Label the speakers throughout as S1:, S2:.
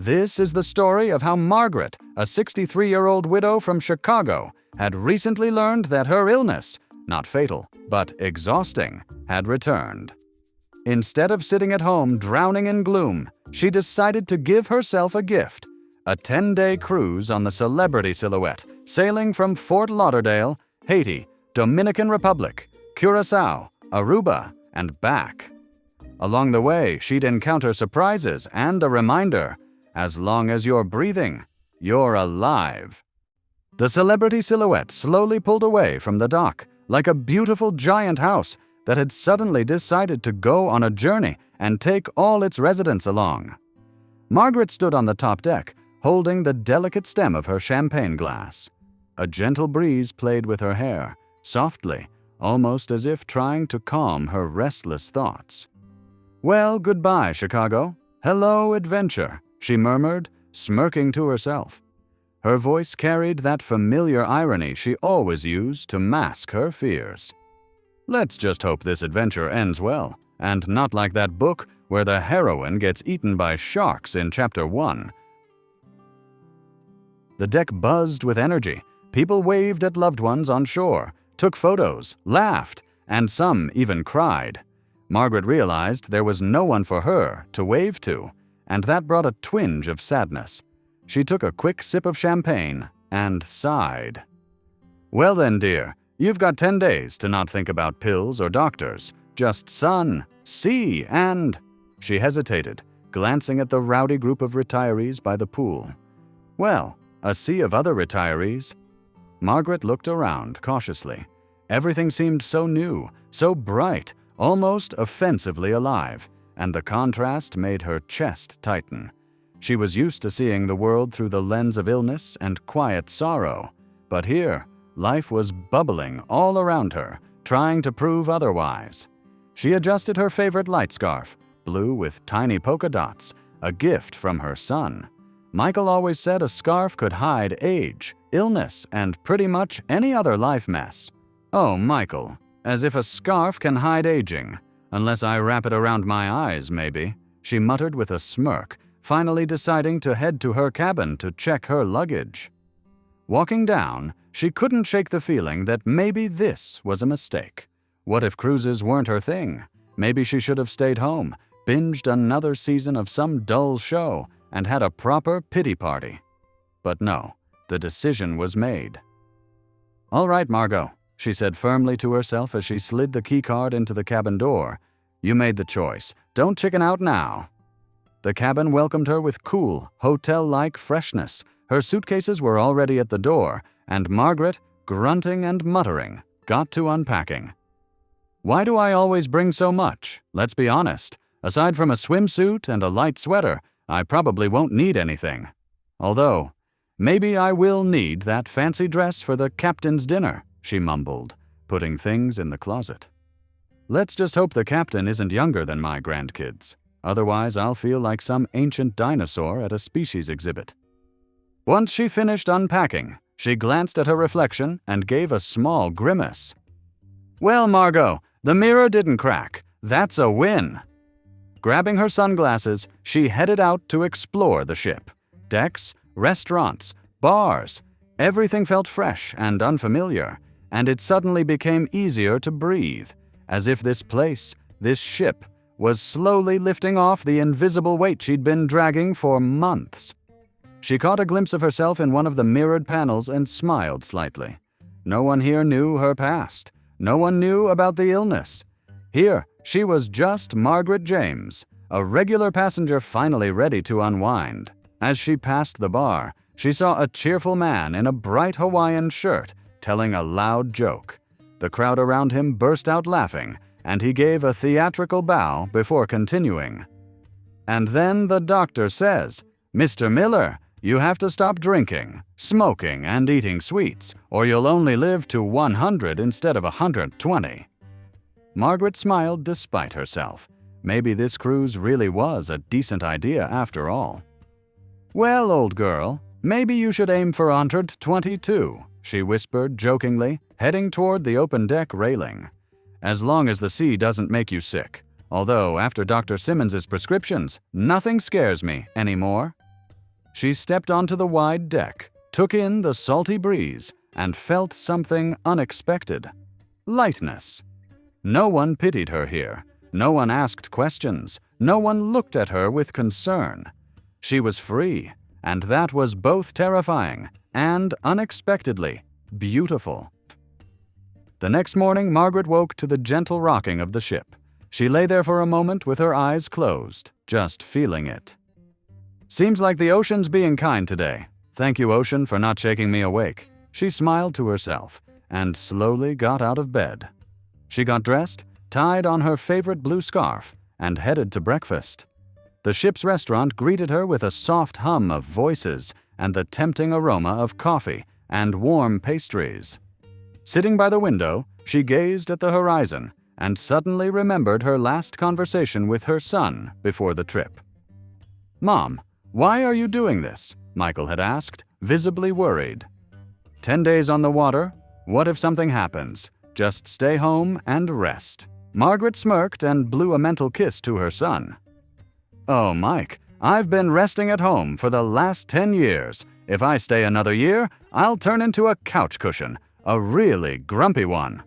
S1: This is the story of how Margaret, a 63-year-old widow from Chicago, had recently learned that her illness, not fatal, but exhausting, had returned. Instead of sitting at home drowning in gloom, she decided to give herself a gift, a 10-day cruise on the Celebrity Silhouette, sailing from Fort Lauderdale, Haiti, Dominican Republic, Curaçao, Aruba, and back. Along the way, she'd encounter surprises and a reminder, as long as you're breathing, you're alive. The Celebrity Silhouette slowly pulled away from the dock, like a beautiful giant house that had suddenly decided to go on a journey and take all its residents along. Margaret stood on the top deck, holding the delicate stem of her champagne glass. A gentle breeze played with her hair, softly, almost as if trying to calm her restless thoughts. "Well, goodbye, Chicago. Hello, adventure," she murmured, smirking to herself. Her voice carried that familiar irony she always used to mask her fears. Let's just hope this adventure ends well, and not like that book where the heroine gets eaten by sharks in Chapter 1. The deck buzzed with energy. People waved at loved ones on shore, took photos, laughed, and some even cried. Margaret realized there was no one for her to wave to, and that brought a twinge of sadness. She took a quick sip of champagne and sighed. "Well then, dear, you've got 10 days to not think about pills or doctors, just sun, sea, and—" She hesitated, glancing at the rowdy group of retirees by the pool. Well, a sea of other retirees. Margaret looked around cautiously. Everything seemed so new, so bright, almost offensively alive, and the contrast made her chest tighten. She was used to seeing the world through the lens of illness and quiet sorrow, but here, life was bubbling all around her, trying to prove otherwise. She adjusted her favorite light scarf, blue with tiny polka dots, a gift from her son. Michael always said a scarf could hide age, illness, and pretty much any other life mess. "Oh, Michael, as if a scarf can hide aging. Unless I wrap it around my eyes, maybe," she muttered with a smirk, finally deciding to head to her cabin to check her luggage. Walking down, she couldn't shake the feeling that maybe this was a mistake. What if cruises weren't her thing? Maybe she should have stayed home, binged another season of some dull show, and had a proper pity party. But no, the decision was made. "All right, Margot," she said firmly to herself as she slid the keycard into the cabin door. "You made the choice. Don't chicken out now." The cabin welcomed her with cool, hotel-like freshness. Her suitcases were already at the door, and Margaret, grunting and muttering, got to unpacking. "Why do I always bring so much? Let's be honest. Aside from a swimsuit and a light sweater, I probably won't need anything. Although, maybe I will need that fancy dress for the captain's dinner," she mumbled, putting things in the closet. "Let's just hope the captain isn't younger than my grandkids. Otherwise, I'll feel like some ancient dinosaur at a species exhibit." Once she finished unpacking, she glanced at her reflection and gave a small grimace. "Well, Margot, the mirror didn't crack. That's a win." Grabbing her sunglasses, she headed out to explore the ship. Decks, restaurants, bars, everything felt fresh and unfamiliar, and it suddenly became easier to breathe, as if this place, this ship, was slowly lifting off the invisible weight she'd been dragging for months. She caught a glimpse of herself in one of the mirrored panels and smiled slightly. No one here knew her past. No one knew about the illness. Here, she was just Margaret James, a regular passenger finally ready to unwind. As she passed the bar, she saw a cheerful man in a bright Hawaiian shirt telling a loud joke. The crowd around him burst out laughing, and he gave a theatrical bow before continuing. "And then the doctor says, 'Mr. Miller, you have to stop drinking, smoking, and eating sweets, or you'll only live to 100 instead of 120. Margaret smiled despite herself. Maybe this cruise really was a decent idea after all. "Well, old girl, maybe you should aim for 122, she whispered jokingly, heading toward the open deck railing. "As long as the sea doesn't make you sick. Although, after Dr. Simmons's prescriptions, nothing scares me anymore." She stepped onto the wide deck, took in the salty breeze, and felt something unexpected. Lightness. No one pitied her here. No one asked questions. No one looked at her with concern. She was free, and that was both terrifying and, unexpectedly, beautiful. The next morning, Margaret woke to the gentle rocking of the ship. She lay there for a moment with her eyes closed, just feeling it. "Seems like the ocean's being kind today. Thank you, ocean, for not shaking me awake." She smiled to herself and slowly got out of bed. She got dressed, tied on her favorite blue scarf, and headed to breakfast. The ship's restaurant greeted her with a soft hum of voices and the tempting aroma of coffee and warm pastries. Sitting by the window, she gazed at the horizon and suddenly remembered her last conversation with her son before the trip. "Mom, why are you doing this?" Michael had asked, visibly worried. 10 days on the water? What if something happens? Just stay home and rest." Margaret smirked and blew a mental kiss to her son. "Oh, Mike, I've been resting at home for the last 10 years. If I stay another year, I'll turn into a couch cushion, a really grumpy one."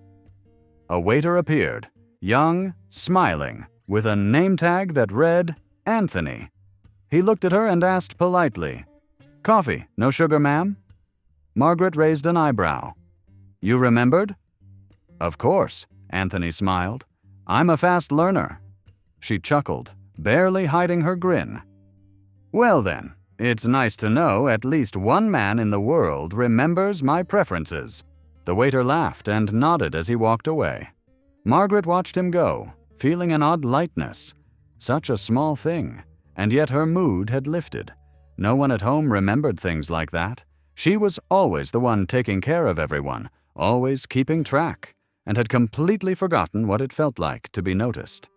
S1: A waiter appeared, young, smiling, with a name tag that read Anthony. He looked at her and asked politely, "Coffee, no sugar, ma'am?" Margaret raised an eyebrow. "You remembered?" "Of course," Anthony smiled. "I'm a fast learner." She chuckled, barely hiding her grin. "Well then, it's nice to know at least one man in the world remembers my preferences." The waiter laughed and nodded as he walked away. Margaret watched him go, feeling an odd lightness. Such a small thing, and yet her mood had lifted. No one at home remembered things like that. She was always the one taking care of everyone, always keeping track, and had completely forgotten what it felt like to be noticed.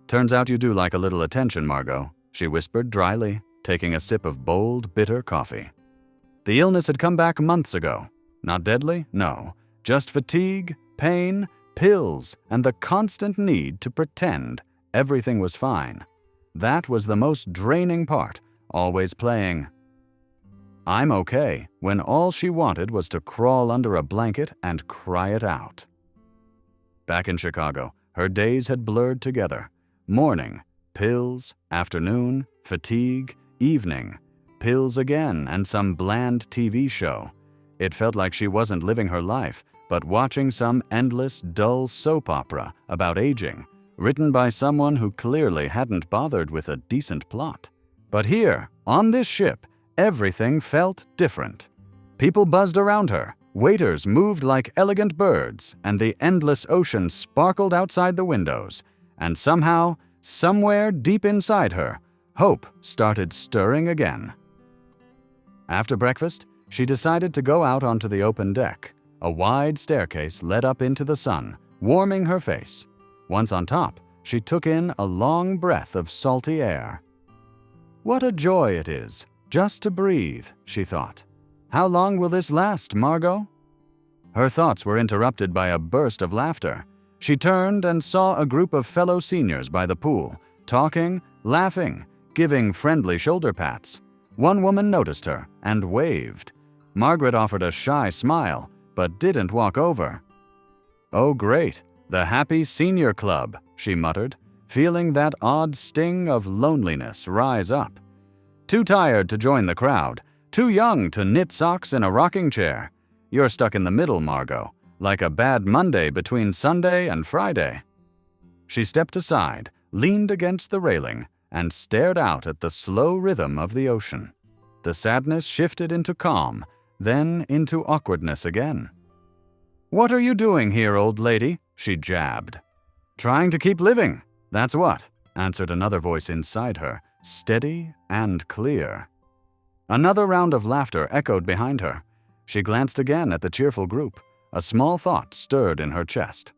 S1: "Turns out you do like a little attention, Margot," she whispered dryly, taking a sip of bold, bitter coffee. The illness had come back months ago. Not deadly? No. Just fatigue, pain, pills, and the constant need to pretend everything was fine. That was the most draining part, always playing "I'm okay," when all she wanted was to crawl under a blanket and cry it out. Back in Chicago, her days had blurred together. Morning, pills, afternoon, fatigue, evening, pills again, and some bland TV show. It felt like she wasn't living her life, but watching some endless, dull soap opera about aging, written by someone who clearly hadn't bothered with a decent plot. But here, on this ship, everything felt different. People buzzed around her, waiters moved like elegant birds, and the endless ocean sparkled outside the windows. And somehow, somewhere deep inside her, hope started stirring again. After breakfast, she decided to go out onto the open deck. A wide staircase led up into the sun, warming her face. Once on top, she took in a long breath of salty air. "What a joy it is, just to breathe," she thought. "How long will this last, Margot?" Her thoughts were interrupted by a burst of laughter. She turned and saw a group of fellow seniors by the pool, talking, laughing, giving friendly shoulder pats. One woman noticed her and waved. Margaret offered a shy smile, but didn't walk over. "Oh great, the happy senior club," she muttered, feeling that odd sting of loneliness rise up. Too tired to join the crowd, too young to knit socks in a rocking chair. You're stuck in the middle, Margot, like a bad Monday between Sunday and Friday. She stepped aside, leaned against the railing, and stared out at the slow rhythm of the ocean. The sadness shifted into calm, then into awkwardness again. "What are you doing here, old lady?" she jabbed. "Trying to keep living, that's what," answered another voice inside her, steady and clear. Another round of laughter echoed behind her. She glanced again at the cheerful group. A small thought stirred in her chest.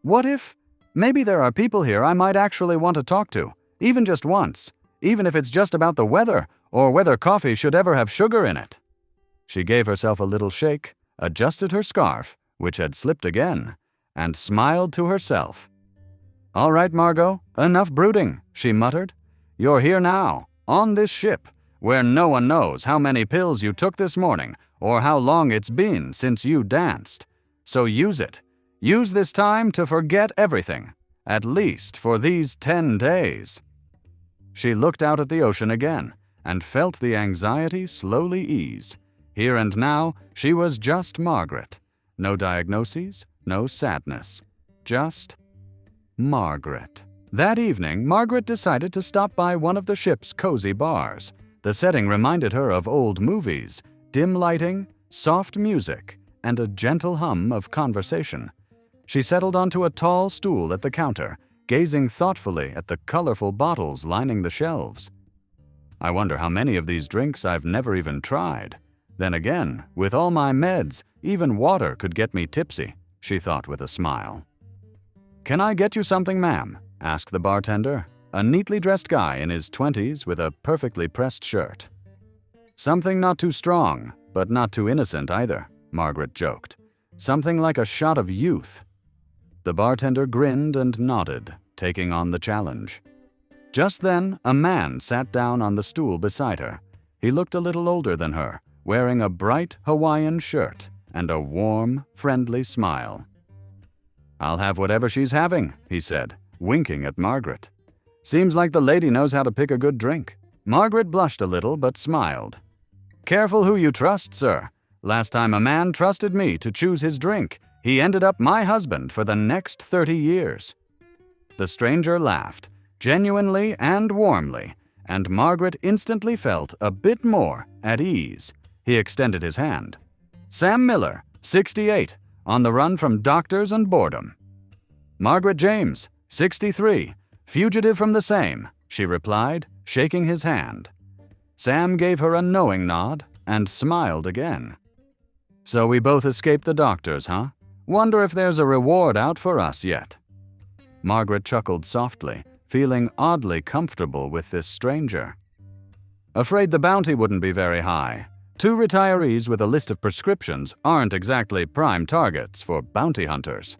S1: What if, maybe there are people here I might actually want to talk to, even just once, even if it's just about the weather or whether coffee should ever have sugar in it. She gave herself a little shake, adjusted her scarf, which had slipped again, and smiled to herself. "All right, Margot, enough brooding," she muttered. "You're here now, on this ship, where no one knows how many pills you took this morning or how long it's been since you danced. So use it. Use this time to forget everything, at least for these 10 days. She looked out at the ocean again and felt the anxiety slowly ease. Here and now, she was just Margaret. No diagnoses, no sadness. Just Margaret. That evening, Margaret decided to stop by one of the ship's cozy bars. The setting reminded her of old movies, dim lighting, soft music, and a gentle hum of conversation. She settled onto a tall stool at the counter, gazing thoughtfully at the colorful bottles lining the shelves. I wonder how many of these drinks I've never even tried. Then again, with all my meds, even water could get me tipsy, she thought with a smile. "Can I get you something, ma'am?" asked the bartender, a neatly dressed guy in his 20s with a perfectly pressed shirt. "Something not too strong, but not too innocent either," Margaret joked. "Something like a shot of youth." The bartender grinned and nodded, taking on the challenge. Just then, a man sat down on the stool beside her. He looked a little older than her, wearing a bright Hawaiian shirt and a warm, friendly smile. "I'll have whatever she's having," he said, winking at Margaret. "Seems like the lady knows how to pick a good drink." Margaret blushed a little but smiled. "Careful who you trust, sir. Last time a man trusted me to choose his drink, he ended up my husband for the next 30 years. The stranger laughed, genuinely and warmly, and Margaret instantly felt a bit more at ease. He extended his hand. "Sam Miller, 68, on the run from doctors and boredom." "Margaret James, 63, fugitive from the same," she replied, shaking his hand. Sam gave her a knowing nod and smiled again. "So we both escaped the doctors, huh? Wonder if there's a reward out for us yet." Margaret chuckled softly, feeling oddly comfortable with this stranger. "Afraid the bounty wouldn't be very high. 2 retirees with a list of prescriptions aren't exactly prime targets for bounty hunters."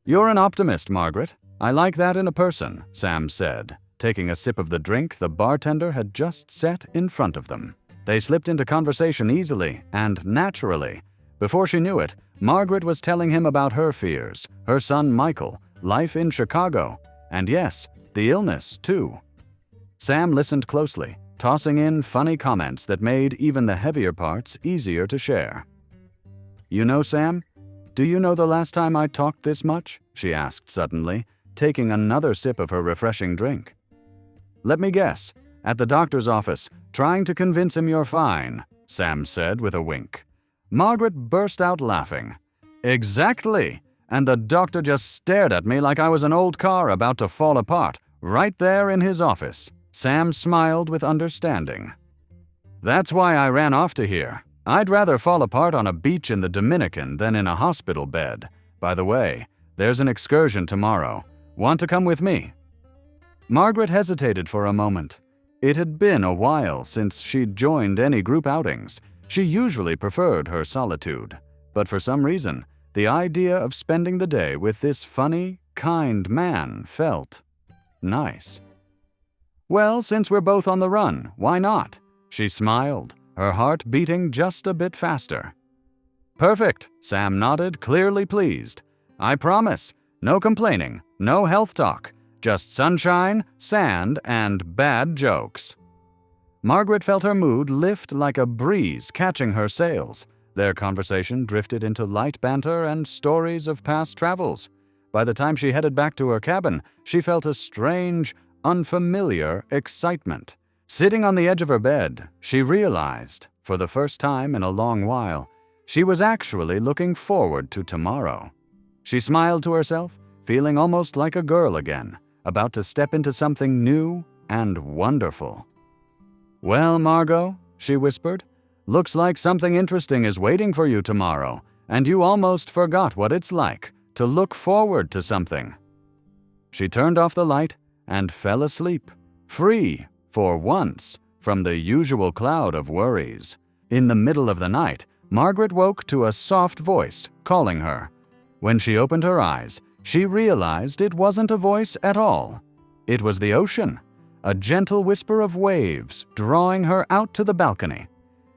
S1: "You're an optimist, Margaret. I like that in a person," Sam said, taking a sip of the drink the bartender had just set in front of them. They slipped into conversation easily and naturally. Before she knew it, Margaret was telling him about her fears, her son Michael, life in Chicago, and yes, the illness too. Sam listened closely, tossing in funny comments that made even the heavier parts easier to share. "You know, Sam, do you know the last time I talked this much?" she asked suddenly, taking another sip of her refreshing drink. "Let me guess, at the doctor's office, trying to convince him you're fine," Sam said with a wink. Margaret burst out laughing. "Exactly! And the doctor just stared at me like I was an old car about to fall apart, right there in his office." Sam smiled with understanding. "That's why I ran off to here. I'd rather fall apart on a beach in the Dominican than in a hospital bed. By the way, there's an excursion tomorrow. Want to come with me?" Margaret hesitated for a moment. It had been a while since she'd joined any group outings. She usually preferred her solitude, but for some reason, the idea of spending the day with this funny, kind man felt nice. "Well, since we're both on the run, why not?" She smiled, her heart beating just a bit faster. "Perfect," Sam nodded, clearly pleased. "I promise, no complaining, no health talk, just sunshine, sand, and bad jokes." Margaret felt her mood lift like a breeze catching her sails. Their conversation drifted into light banter and stories of past travels. By the time she headed back to her cabin, she felt a strange, unfamiliar excitement. Sitting on the edge of her bed, she realized, for the first time in a long while, she was actually looking forward to tomorrow. She smiled to herself, feeling almost like a girl again, about to step into something new and wonderful. "Well, Margot," she whispered, "looks like something interesting is waiting for you tomorrow, and you almost forgot what it's like to look forward to something." She turned off the light and fell asleep, free, for once, from the usual cloud of worries. In the middle of the night, Margaret woke to a soft voice calling her. When she opened her eyes, she realized it wasn't a voice at all. It was the ocean. a gentle whisper of waves drawing her out to the balcony.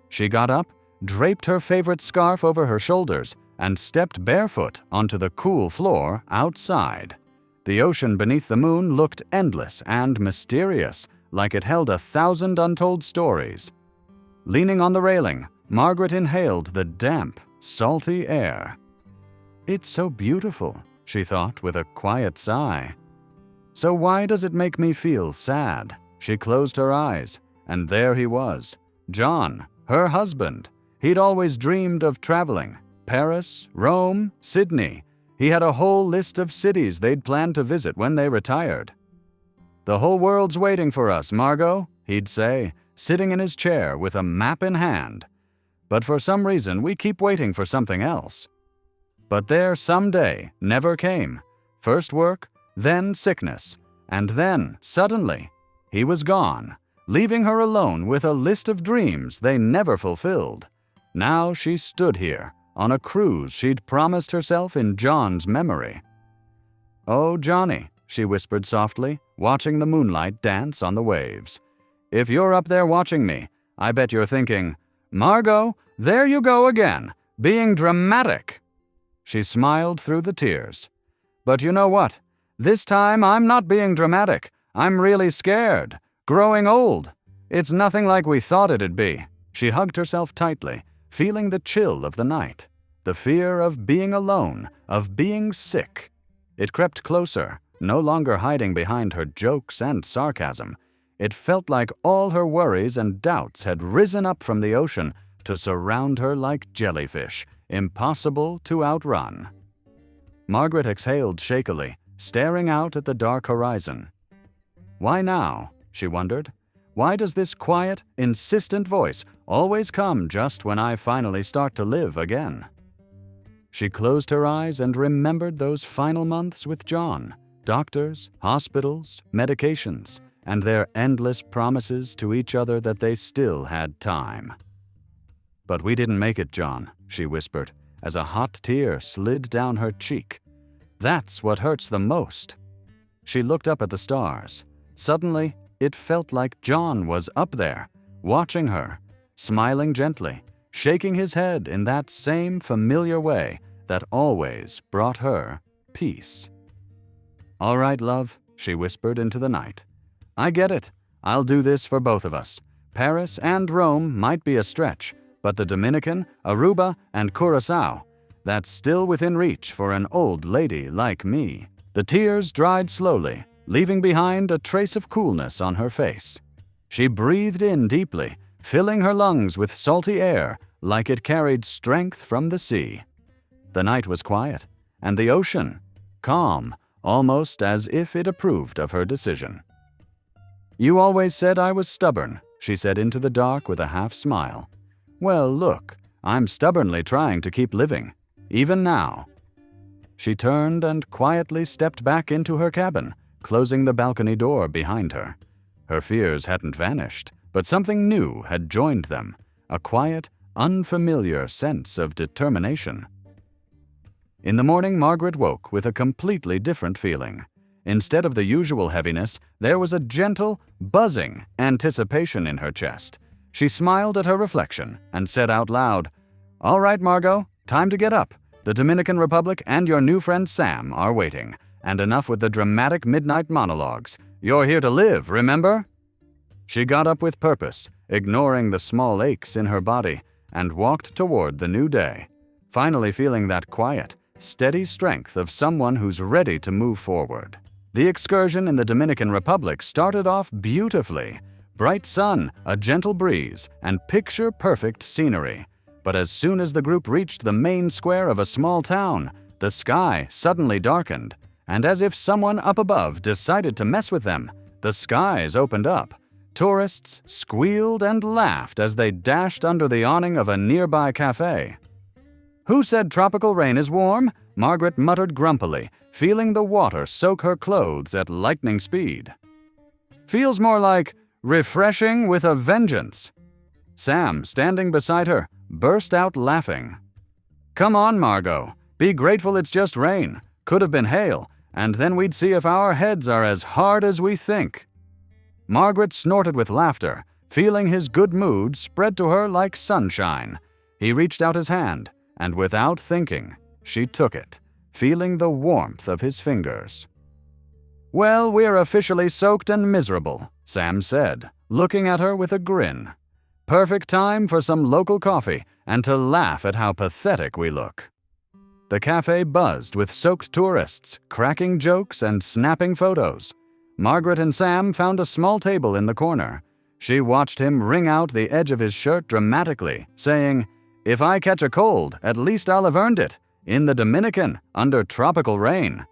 S1: She got up, draped her favorite scarf over her shoulders, and stepped barefoot onto the cool floor outside. The ocean beneath the moon looked endless and mysterious, like it held 1,000 untold stories. Leaning on the railing, Margaret inhaled the damp, salty air. "It's so beautiful," she thought with a quiet sigh. "So why does it make me feel sad?" She closed her eyes, and there he was, John, her husband. He'd always dreamed of traveling. Paris, Rome, Sydney. He had a whole list of cities they'd planned to visit when they retired. "The whole world's waiting for us, Margot," he'd say, sitting in his chair with a map in hand. "But for some reason, we keep waiting for something else." But their someday never came. First work, then sickness, and then, suddenly, he was gone, leaving her alone with a list of dreams they never fulfilled. Now she stood here, on a cruise she'd promised herself in John's memory. "Oh, Johnny," she whispered softly, watching the moonlight dance on the waves. "If you're up there watching me, I bet you're thinking, 'Margot, there you go again, being dramatic.'" She smiled through the tears. "But you know what? This time I'm not being dramatic. I'm really scared. Growing old. It's nothing like we thought it'd be." She hugged herself tightly, feeling the chill of the night, the fear of being alone, of being sick. It crept closer, no longer hiding behind her jokes and sarcasm. It felt like all her worries and doubts had risen up from the ocean to surround her like jellyfish, impossible to outrun. Margaret exhaled shakily, staring out at the dark horizon. Why now? She wondered. Why does this quiet, insistent voice always come just when I finally start to live again? She closed her eyes and remembered those final months with John. Doctors, hospitals, medications, and their endless promises to each other that they still had time. "But we didn't make it, John," she whispered, as a hot tear slid down her cheek. "That's what hurts the most." She looked up at the stars. Suddenly, it felt like John was up there, watching her, smiling gently, shaking his head in that same familiar way that always brought her peace. "All right, love," she whispered into the night. "I get it. I'll do this for both of us. Paris and Rome might be a stretch, but the Dominican, Aruba, and Curaçao, that's still within reach for an old lady like me." The tears dried slowly, leaving behind a trace of coolness on her face. She breathed in deeply, filling her lungs with salty air like it carried strength from the sea. The night was quiet, and the ocean calm, almost as if it approved of her decision. "You always said I was stubborn," she said into the dark with a half-smile. "Well, look, I'm stubbornly trying to keep living, even now." She turned and quietly stepped back into her cabin, closing the balcony door behind her. Her fears hadn't vanished, but something new had joined them, a quiet, unfamiliar sense of determination. In the morning, Margaret woke with a completely different feeling. Instead of the usual heaviness, there was a gentle, buzzing anticipation in her chest. She smiled at her reflection and said out loud, "All right, Margot, time to get up. The Dominican Republic and your new friend Sam are waiting. And enough with the dramatic midnight monologues. You're here to live, remember?" She got up with purpose, ignoring the small aches in her body, and walked toward the new day, finally feeling that quiet, steady strength of someone who's ready to move forward. The excursion in the Dominican Republic started off beautifully. Bright sun, a gentle breeze, and picture-perfect scenery. But as soon as the group reached the main square of a small town, the sky suddenly darkened, and as if someone up above decided to mess with them, the skies opened up. Tourists squealed and laughed as they dashed under the awning of a nearby cafe. "Who said tropical rain is warm?" Margaret muttered grumpily, feeling the water soak her clothes at lightning speed. "Feels more like refreshing with a vengeance." Sam, standing beside her, burst out laughing. "Come on, Margot. Be grateful it's just rain. Could have been hail, and then we'd see if our heads are as hard as we think." Margaret snorted with laughter, feeling his good mood spread to her like sunshine. He reached out his hand, and without thinking, she took it, feeling the warmth of his fingers. "Well, we're officially soaked and miserable," Sam said, looking at her with a grin. "Perfect time for some local coffee and to laugh at how pathetic we look." The cafe buzzed with soaked tourists, cracking jokes and snapping photos. Margaret and Sam found a small table in the corner. She watched him wring out the edge of his shirt dramatically, saying, "If I catch a cold, at least I'll have earned it, in the Dominican, under tropical rain."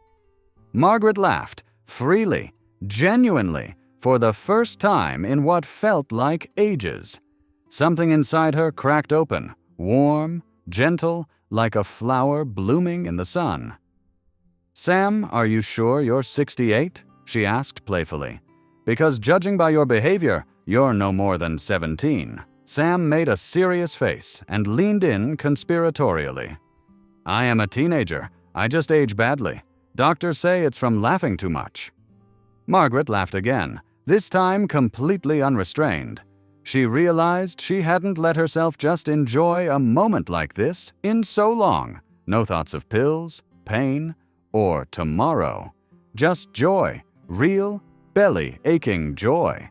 S1: Margaret laughed, freely, genuinely, for the first time in what felt like ages. Something inside her cracked open, warm, gentle, like a flower blooming in the sun. "Sam, are you sure you're 68?" she asked playfully. "Because judging by your behavior, you're no more than 17. Sam made a serious face and leaned in conspiratorially. "I am a teenager. I just age badly. Doctors say it's from laughing too much." Margaret laughed again, this time completely unrestrained. She realized she hadn't let herself just enjoy a moment like this in so long. No thoughts of pills, pain, or tomorrow. Just joy, real, belly-aching joy.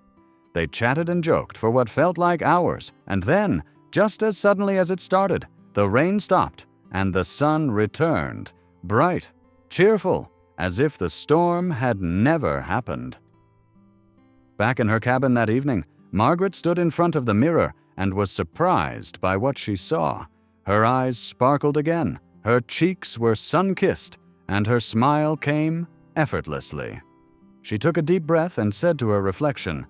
S1: They chatted and joked for what felt like hours, and then, just as suddenly as it started, the rain stopped and the sun returned, bright, cheerful, as if the storm had never happened. Back in her cabin that evening, Margaret stood in front of the mirror and was surprised by what she saw. Her eyes sparkled again, her cheeks were sun-kissed, and her smile came effortlessly. She took a deep breath and said to her reflection,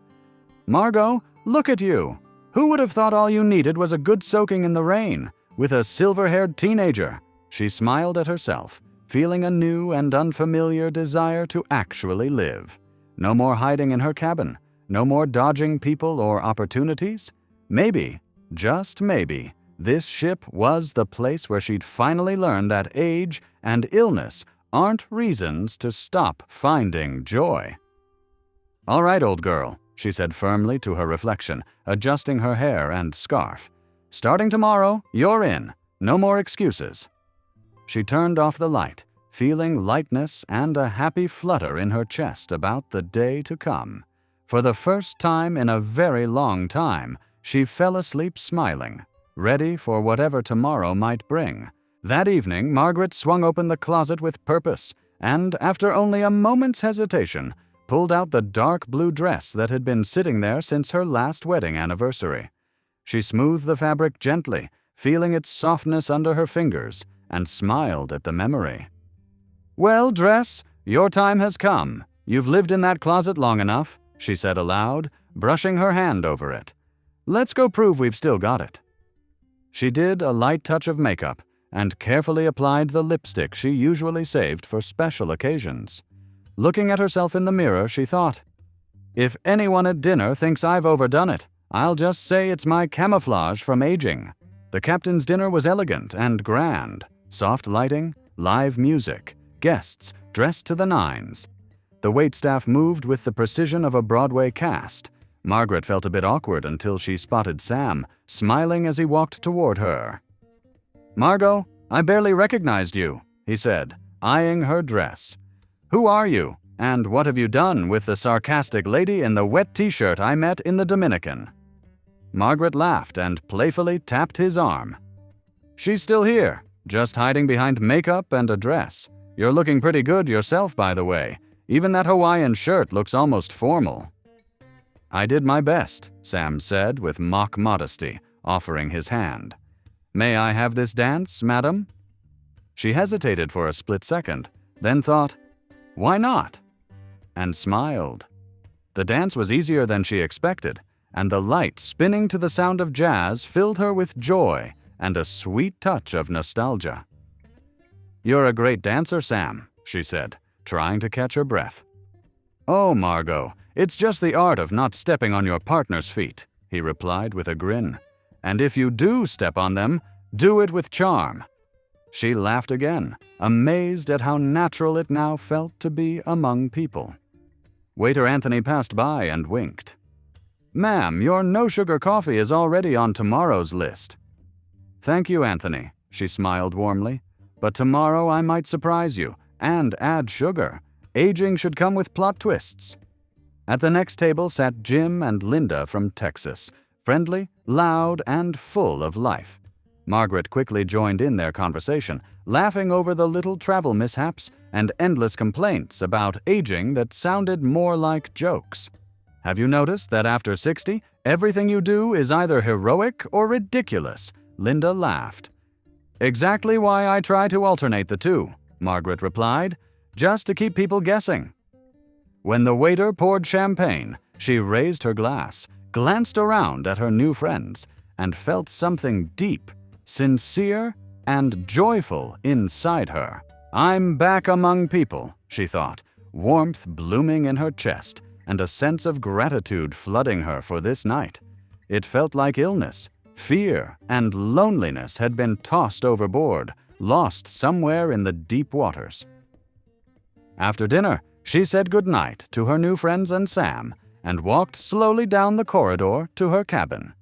S1: "Margot, look at you! Who would have thought all you needed was a good soaking in the rain, with a silver-haired teenager?" She smiled at herself, feeling a new and unfamiliar desire to actually live. No more hiding in her cabin, no more dodging people or opportunities. Maybe, just maybe, this ship was the place where she'd finally learn that age and illness aren't reasons to stop finding joy. "All right, old girl," she said firmly to her reflection, adjusting her hair and scarf. "Starting tomorrow, you're in. No more excuses." She turned off the light, feeling lightness and a happy flutter in her chest about the day to come. For the first time in a very long time, she fell asleep smiling, ready for whatever tomorrow might bring. That evening, Margaret swung open the closet with purpose, and after only a moment's hesitation, pulled out the dark blue dress that had been sitting there since her last wedding anniversary. She smoothed the fabric gently, feeling its softness under her fingers, and smiled at the memory. "Well, dress, your time has come. You've lived in that closet long enough," she said aloud, brushing her hand over it. "Let's go prove we've still got it." She did a light touch of makeup and carefully applied the lipstick she usually saved for special occasions. Looking at herself in the mirror, she thought, "If anyone at dinner thinks I've overdone it, I'll just say it's my camouflage from aging." The captain's dinner was elegant and grand. Soft lighting, live music, guests dressed to the nines. The waitstaff moved with the precision of a Broadway cast. Margaret felt a bit awkward until she spotted Sam, smiling as he walked toward her. "Margot, I barely recognized you," he said, eyeing her dress. "Who are you, and what have you done with the sarcastic lady in the wet t-shirt I met in the Dominican?" Margaret laughed and playfully tapped his arm. "She's still here, just hiding behind makeup and a dress. You're looking pretty good yourself, by the way. Even that Hawaiian shirt looks almost formal." "I did my best," Sam said with mock modesty, offering his hand. "May I have this dance, madam?" She hesitated for a split second, then thought, "Why not?" and smiled. The dance was easier than she expected, and the light spinning to the sound of jazz filled her with joy and a sweet touch of nostalgia. "You're a great dancer, Sam," she said, trying to catch her breath. "Oh, Margot, it's just the art of not stepping on your partner's feet," he replied with a grin. "And if you do step on them, do it with charm." She laughed again, amazed at how natural it now felt to be among people. Waiter Anthony passed by and winked. "Ma'am, your no-sugar coffee is already on tomorrow's list." "Thank you, Anthony," she smiled warmly. "But tomorrow I might surprise you and add sugar. Aging should come with plot twists." At the next table sat Jim and Linda from Texas, friendly, loud, and full of life. Margaret quickly joined in their conversation, laughing over the little travel mishaps and endless complaints about aging that sounded more like jokes. "Have you noticed that after 60, everything you do is either heroic or ridiculous?" Linda laughed. "Exactly why I try to alternate the two," Margaret replied, "just to keep people guessing." When the waiter poured champagne, she raised her glass, glanced around at her new friends, and felt something deep, sincere, and joyful inside her. "I'm back among people," she thought, warmth blooming in her chest and a sense of gratitude flooding her for this night. It felt like illness, fear, and loneliness had been tossed overboard, lost somewhere in the deep waters. After dinner, she said goodnight to her new friends and Sam and walked slowly down the corridor to her cabin.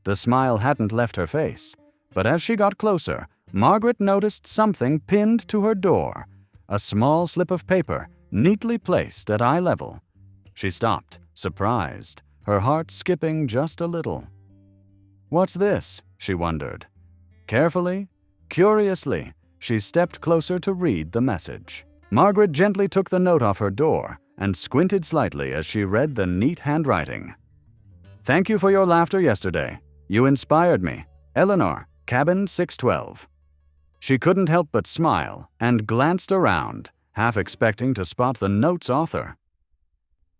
S1: The smile hadn't left her face, but as she got closer, Margaret noticed something pinned to her door, a small slip of paper neatly placed at eye level. She stopped, surprised, her heart skipping just a little. "What's this?" she wondered. Carefully, curiously, she stepped closer to read the message. Margaret gently took the note off her door and squinted slightly as she read the neat handwriting. "Thank you for your laughter yesterday. You inspired me. Eleanor, cabin 612. She couldn't help but smile and glanced around, half expecting to spot the note's author.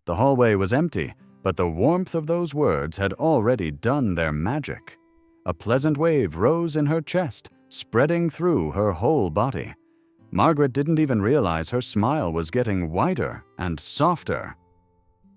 S1: The hallway was empty, but the warmth of those words had already done their magic. A pleasant wave rose in her chest, spreading through her whole body. Margaret didn't even realize her smile was getting wider and softer.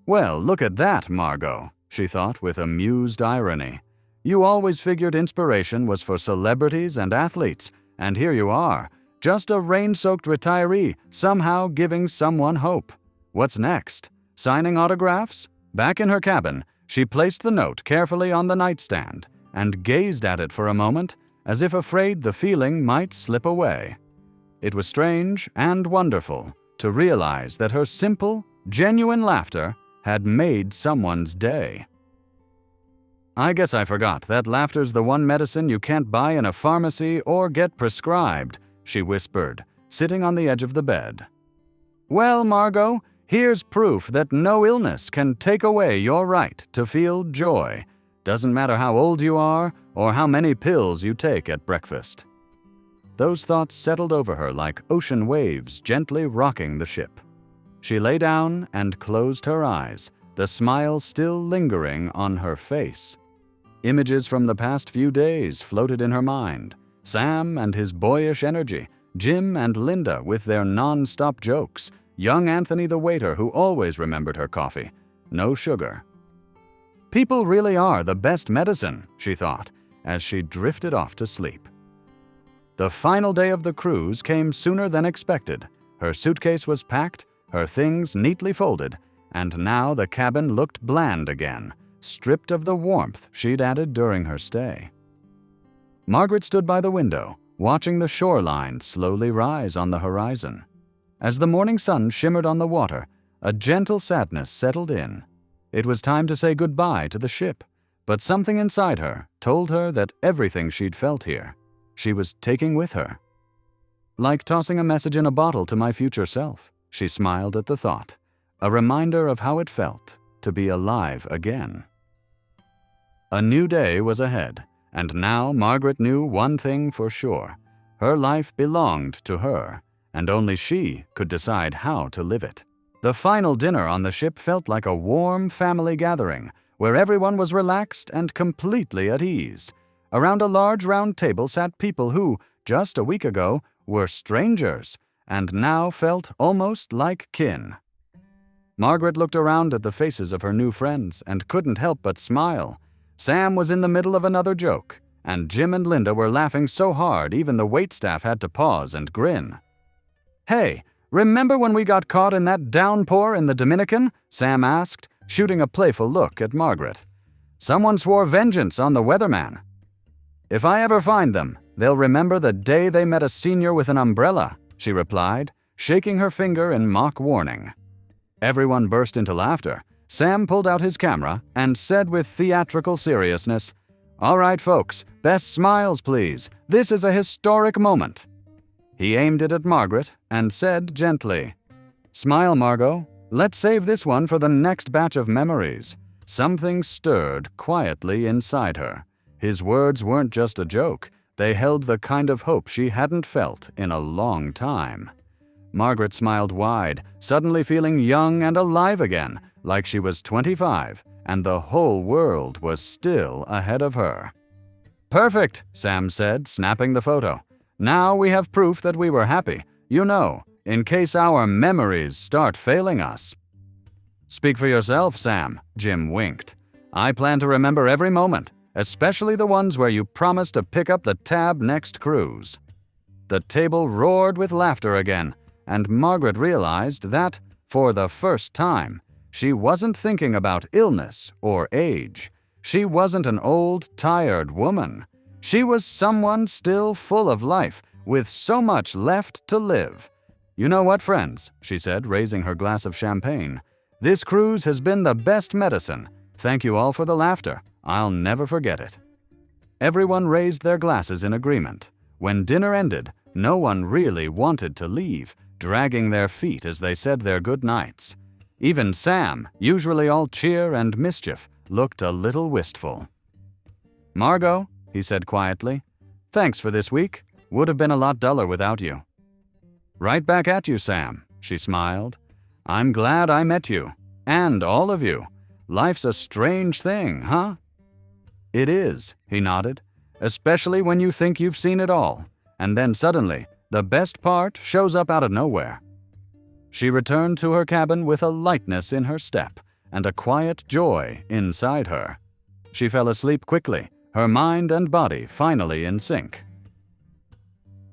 S1: "Well, look at that, Margot," she thought with amused irony. "You always figured inspiration was for celebrities and athletes, and here you are, just a rain-soaked retiree, somehow giving someone hope. What's next? Signing autographs?" Back in her cabin, she placed the note carefully on the nightstand and gazed at it for a moment, as if afraid the feeling might slip away. It was strange and wonderful to realize that her simple, genuine laughter had made someone's day. "I guess I forgot that laughter's the one medicine you can't buy in a pharmacy or get prescribed," she whispered, sitting on the edge of the bed. "Well, Margot, here's proof that no illness can take away your right to feel joy. Doesn't matter how old you are or how many pills you take at breakfast." Those thoughts settled over her like ocean waves gently rocking the ship. She lay down and closed her eyes, the smile still lingering on her face. Images from the past few days floated in her mind. Sam and his boyish energy, Jim and Linda with their non-stop jokes, young Anthony the waiter who always remembered her coffee. No sugar. People really are the best medicine, she thought, as she drifted off to sleep. The final day of the cruise came sooner than expected. Her suitcase was packed, her things neatly folded, and now the cabin looked bland again, stripped of the warmth she'd added during her stay. Margaret stood by the window, watching the shoreline slowly rise on the horizon. As the morning sun shimmered on the water, a gentle sadness settled in. It was time to say goodbye to the ship, but something inside her told her that everything she'd felt here, she was taking with her. Like tossing a message in a bottle to my future self, she smiled at the thought, a reminder of how it felt to be alive again. A new day was ahead, and now Margaret knew one thing for sure. Her life belonged to her, and only she could decide how to live it. The final dinner on the ship felt like a warm family gathering, where everyone was relaxed and completely at ease. Around a large round table sat people who, just a week ago, were strangers, and now felt almost like kin. Margaret looked around at the faces of her new friends and couldn't help but smile. Sam was in the middle of another joke, and Jim and Linda were laughing so hard even the waitstaff had to pause and grin. "Hey, Remember when we got caught in that downpour in the Dominican? Sam asked, shooting a playful look at Margaret. Someone swore vengeance on the weatherman. If I ever find them, they'll remember the day they met a senior with an umbrella, she replied, shaking her finger in mock warning. Everyone burst into laughter. Sam pulled out his camera and said with theatrical seriousness, "All right, folks, best smiles, please. This is a historic moment." He aimed it at Margaret and said gently, "Smile, Margot. Let's save this one for the next batch of memories." Something stirred quietly inside her. His words weren't just a joke. They held the kind of hope she hadn't felt in a long time. Margaret smiled wide, suddenly feeling young and alive again, like she was 25, and the whole world was still ahead of her. "Perfect," Sam said, snapping the photo. "Now we have proof that we were happy, in case our memories start failing us." "Speak for yourself, Sam," Jim winked. "I plan to remember every moment, especially the ones where you promised to pick up the tab next cruise." The table roared with laughter again, and Margaret realized that, for the first time, she wasn't thinking about illness or age. She wasn't an old, tired woman. She was someone still full of life, with so much left to live. "You know what, friends," she said, raising her glass of champagne. "This cruise has been the best medicine. Thank you all for the laughter. I'll never forget it." Everyone raised their glasses in agreement. When dinner ended, no one really wanted to leave, dragging their feet as they said their good nights. Even Sam, usually all cheer and mischief, looked a little wistful. "Margot," he said quietly, "thanks for this week. Would have been a lot duller without you." "Right back at you, Sam," she smiled. "I'm glad I met you. And all of you. Life's a strange thing, huh?" "It is," he nodded, "especially when you think you've seen it all. And then suddenly, the best part shows up out of nowhere." She returned to her cabin with a lightness in her step and a quiet joy inside her. She fell asleep quickly, her mind and body finally in sync.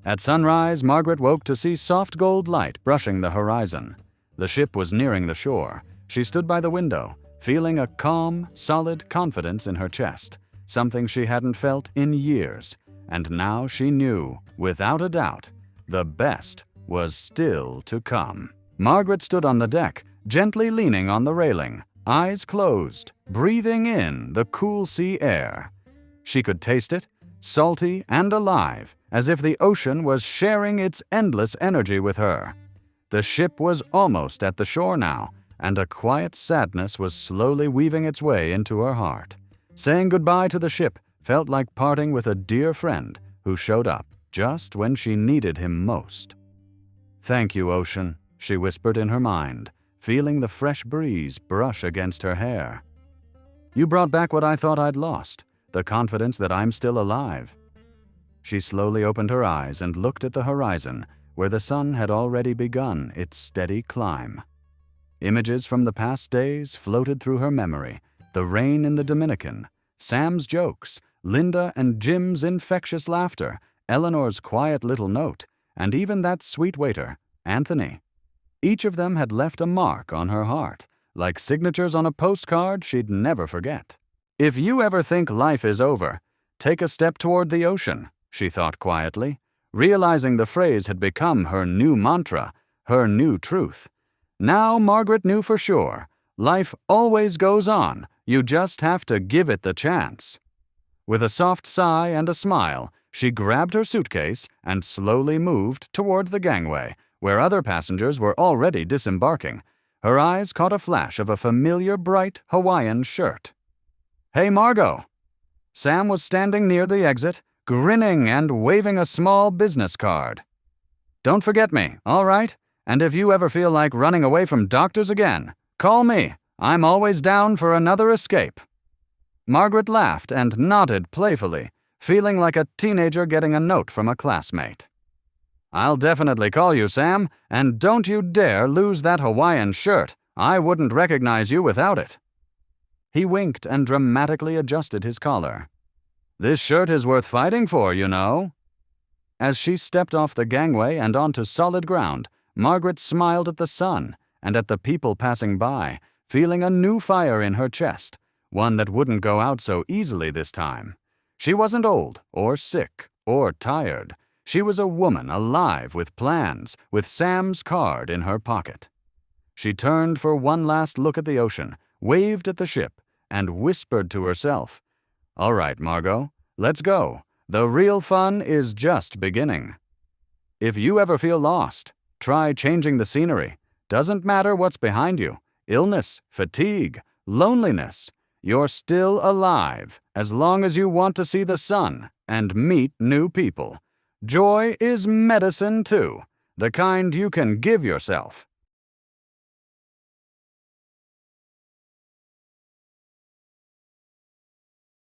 S1: At sunrise, Margaret woke to see soft gold light brushing the horizon. The ship was nearing the shore. She stood by the window, feeling a calm, solid confidence in her chest, something she hadn't felt in years. And now she knew, without a doubt, the best was still to come. Margaret stood on the deck, gently leaning on the railing, eyes closed, breathing in the cool sea air. She could taste it, salty and alive, as if the ocean was sharing its endless energy with her. The ship was almost at the shore now, and a quiet sadness was slowly weaving its way into her heart. Saying goodbye to the ship felt like parting with a dear friend who showed up just when she needed him most. "Thank you, ocean," she whispered in her mind, feeling the fresh breeze brush against her hair. "You brought back what I thought I'd lost, the confidence that I'm still alive." She slowly opened her eyes and looked at the horizon, where the sun had already begun its steady climb. Images from the past days floated through her memory, the rain in the Dominican, Sam's jokes, Linda and Jim's infectious laughter, Eleanor's quiet little note, and even that sweet waiter, Anthony. Each of them had left a mark on her heart, like signatures on a postcard she'd never forget. "If you ever think life is over, take a step toward the ocean," she thought quietly, realizing the phrase had become her new mantra, her new truth. Now Margaret knew for sure, life always goes on, you just have to give it the chance. With a soft sigh and a smile, she grabbed her suitcase and slowly moved toward the gangway, where other passengers were already disembarking. Her eyes caught a flash of a familiar bright Hawaiian shirt. "Hey, Margot!" Sam was standing near the exit, grinning and waving a small business card. "Don't forget me, all right? And if you ever feel like running away from doctors again, call me. I'm always down for another escape." Margaret laughed and nodded playfully, feeling like a teenager getting a note from a classmate. "I'll definitely call you, Sam, and don't you dare lose that Hawaiian shirt. I wouldn't recognize you without it." He winked and dramatically adjusted his collar. "This shirt is worth fighting for, you know." As she stepped off the gangway and onto solid ground, Margaret smiled at the sun and at the people passing by, feeling a new fire in her chest, one that wouldn't go out so easily this time. She wasn't old or sick or tired. She was a woman alive with plans, with Sam's card in her pocket. She turned for one last look at the ocean, waved at the ship, and whispered to herself, "All right, Margot, let's go. The real fun is just beginning." If you ever feel lost, try changing the scenery. Doesn't matter what's behind you. Illness, fatigue, loneliness. You're still alive as long as you want to see the sun and meet new people. Joy is medicine too, the kind you can give yourself